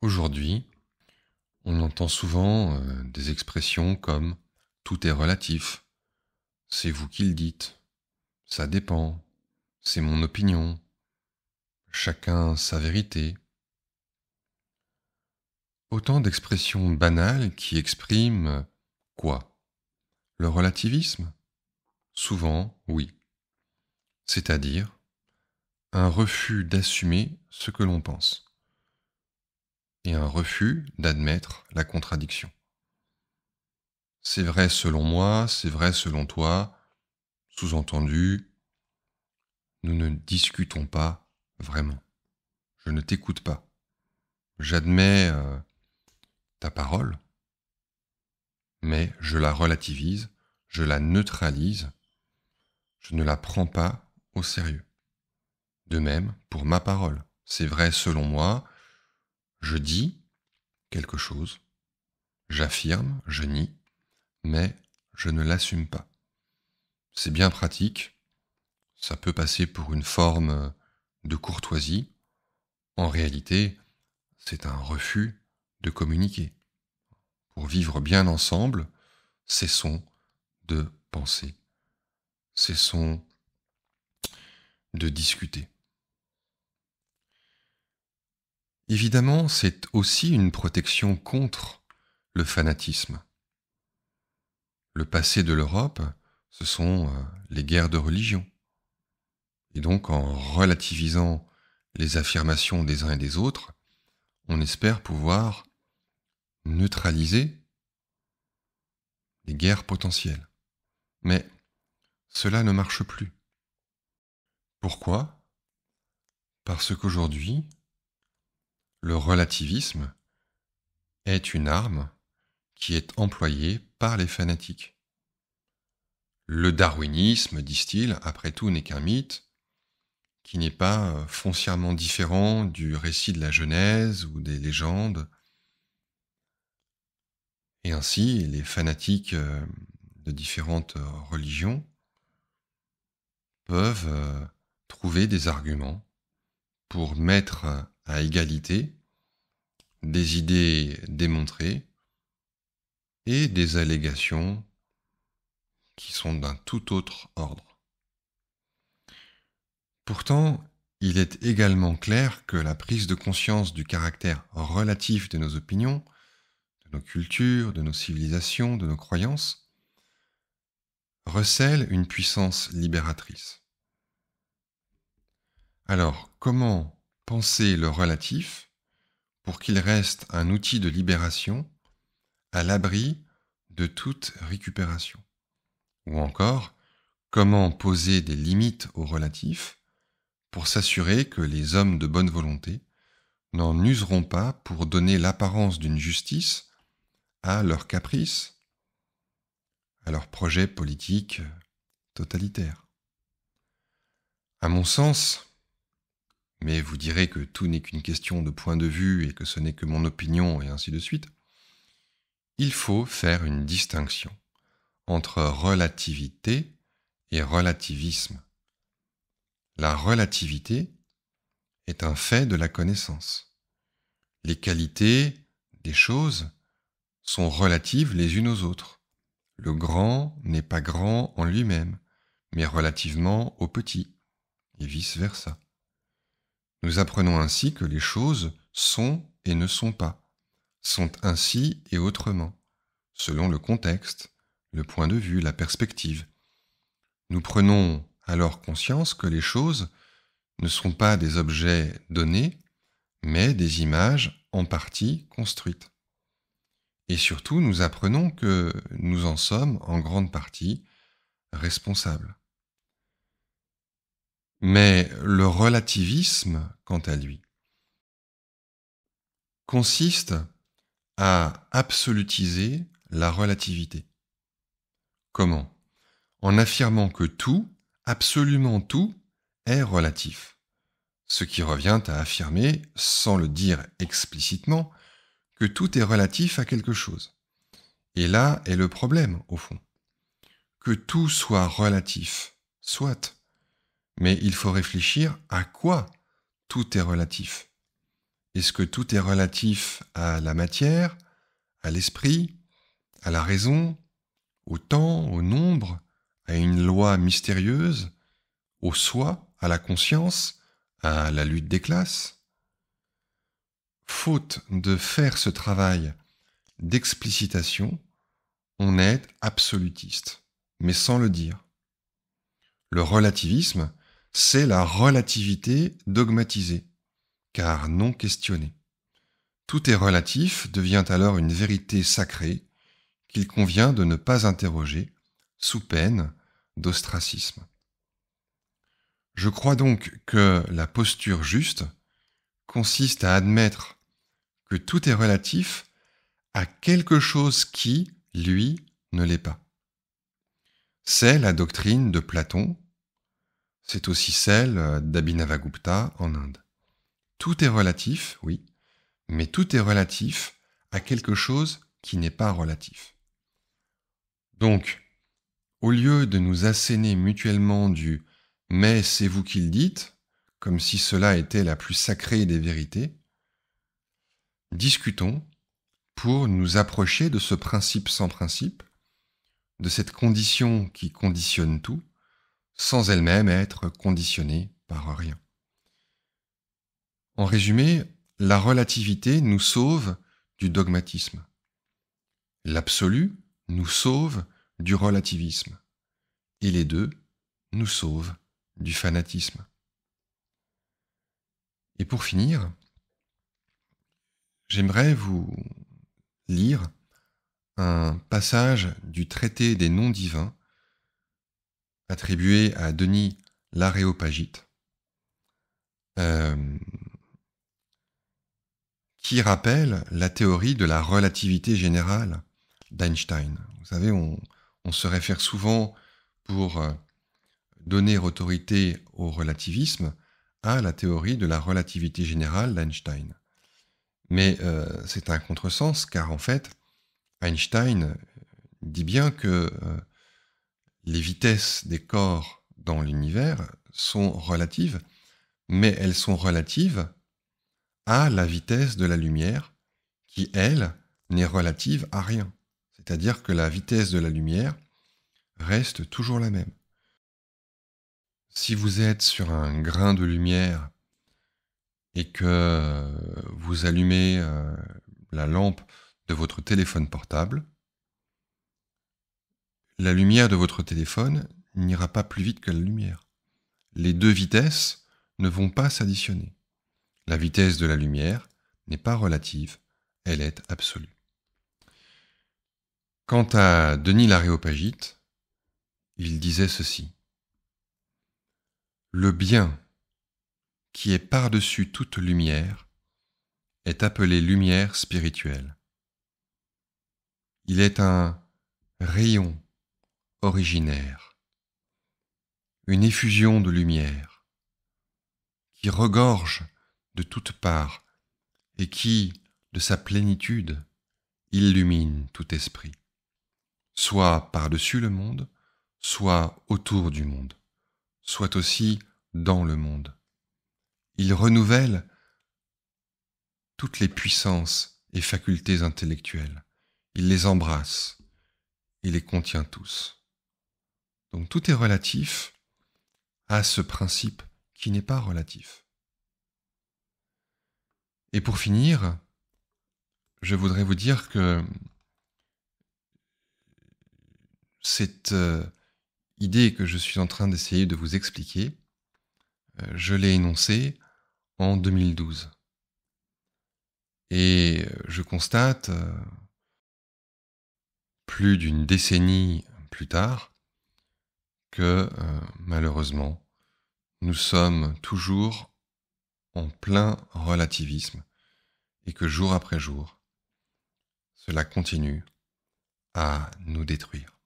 Aujourd'hui, on entend souvent des expressions comme tout est relatif, c'est vous qui le dites, ça dépend, c'est mon opinion, chacun sa vérité. Autant d'expressions banales qui expriment quoi? Le relativisme? Souvent, oui. C'est-à-dire un refus d'assumer ce que l'on pense et un refus d'admettre la contradiction. C'est vrai selon moi, c'est vrai selon toi, sous-entendu, nous ne discutons pas vraiment. Je ne t'écoute pas. J'admets ta parole, mais je la relativise, je la neutralise, je ne la prends pas au sérieux. De même, pour ma parole, c'est vrai selon moi, je dis quelque chose, j'affirme, je nie, mais je ne l'assume pas. C'est bien pratique, ça peut passer pour une forme de courtoisie. En réalité, c'est un refus de communiquer. Pour vivre bien ensemble, cessons de penser, cessons de discuter. Évidemment, c'est aussi une protection contre le fanatisme. Le passé de l'Europe, ce sont les guerres de religion. Et donc, en relativisant les affirmations des uns et des autres, on espère pouvoir neutraliser les guerres potentielles. Mais cela ne marche plus. Pourquoi? Parce qu'aujourd'hui, le relativisme est une arme qui est employée par les fanatiques. Le darwinisme, disent-ils, après tout n'est qu'un mythe, qui n'est pas foncièrement différent du récit de la Genèse ou des légendes. Et ainsi, les fanatiques de différentes religions peuvent trouver des arguments pour mettre à égalité des idées démontrées et des allégations qui sont d'un tout autre ordre. Pourtant, il est également clair que la prise de conscience du caractère relatif de nos opinions, de nos cultures, de nos civilisations, de nos croyances, recèle une puissance libératrice. Alors, comment penser le relatif pour qu'il reste un outil de libération à l'abri de toute récupération? Ou encore, comment poser des limites au relatif pour s'assurer que les hommes de bonne volonté n'en useront pas pour donner l'apparence d'une justice à leurs caprices, à leurs projets politiques totalitaires? À mon sens, mais vous direz que tout n'est qu'une question de point de vue et que ce n'est que mon opinion et ainsi de suite, il faut faire une distinction entre relativité et relativisme. La relativité est un fait de la connaissance. Les qualités des choses sont relatives les unes aux autres. Le grand n'est pas grand en lui-même, mais relativement au petit, et vice-versa. Nous apprenons ainsi que les choses sont et ne sont pas, sont ainsi et autrement, selon le contexte, le point de vue, la perspective. Nous prenons alors conscience que les choses ne sont pas des objets donnés, mais des images en partie construites. Et surtout, nous apprenons que nous en sommes en grande partie responsables. Mais le relativisme, quant à lui, consiste à absolutiser la relativité. Comment? En affirmant que tout, absolument tout, est relatif. Ce qui revient à affirmer, sans le dire explicitement, que tout est relatif à quelque chose. Et là est le problème, au fond. Que tout soit relatif, soit, mais il faut réfléchir à quoi tout est relatif. Est-ce que tout est relatif à la matière, à l'esprit, à la raison, au temps, au nombre, à une loi mystérieuse, au soi, à la conscience, à la lutte des classes? Faute de faire ce travail d'explicitation, on est absolutiste, mais sans le dire. Le relativisme, c'est la relativité dogmatisée, car non questionnée. Tout est relatif devient alors une vérité sacrée qu'il convient de ne pas interroger, sous peine d'ostracisme. Je crois donc que la posture juste consiste à admettre que tout est relatif à quelque chose qui, lui, ne l'est pas. C'est la doctrine de Platon, c'est aussi celle d'Abhinavagupta en Inde. Tout est relatif, oui, mais tout est relatif à quelque chose qui n'est pas relatif. Donc, au lieu de nous asséner mutuellement du « mais c'est vous qui le dites », comme si cela était la plus sacrée des vérités, discutons pour nous approcher de ce principe sans principe, de cette condition qui conditionne tout, sans elle-même être conditionnée par rien. En résumé, la relativité nous sauve du dogmatisme. L'absolu nous sauve du relativisme. Et les deux nous sauvent du fanatisme. Et pour finir, j'aimerais vous lire un passage du traité des noms divins attribué à Denis l'Aréopagite, qui rappelle la théorie de la relativité générale d'Einstein. Vous savez, on se réfère souvent pour donner autorité au relativisme à la théorie de la relativité générale d'Einstein. Mais c'est un contresens, car en fait, Einstein dit bien que les vitesses des corps dans l'univers sont relatives, mais elles sont relatives à la vitesse de la lumière, qui, elle, n'est relative à rien. C'est-à-dire que la vitesse de la lumière reste toujours la même. Si vous êtes sur un grain de lumière et que vous allumez la lampe de votre téléphone portable, la lumière de votre téléphone n'ira pas plus vite que la lumière. Les deux vitesses ne vont pas s'additionner. La vitesse de la lumière n'est pas relative, elle est absolue. Quant à Denis l'Aréopagite, il disait ceci. Le bien qui est par-dessus toute lumière est appelé lumière spirituelle. Il est un rayon originaire, une effusion de lumière qui regorge de toutes parts et qui, de sa plénitude, illumine tout esprit, soit par-dessus le monde, soit autour du monde, soit aussi dans le monde. Il renouvelle toutes les puissances et facultés intellectuelles. Il les embrasse, il les contient tous. Donc tout est relatif à ce principe qui n'est pas relatif. Et pour finir, je voudrais vous dire que cette idée que je suis en train d'essayer de vous expliquer, je l'ai énoncée en 2012. Et je constate, plus d'une décennie plus tard, que malheureusement, nous sommes toujours en plein relativisme et que jour après jour, cela continue à nous détruire.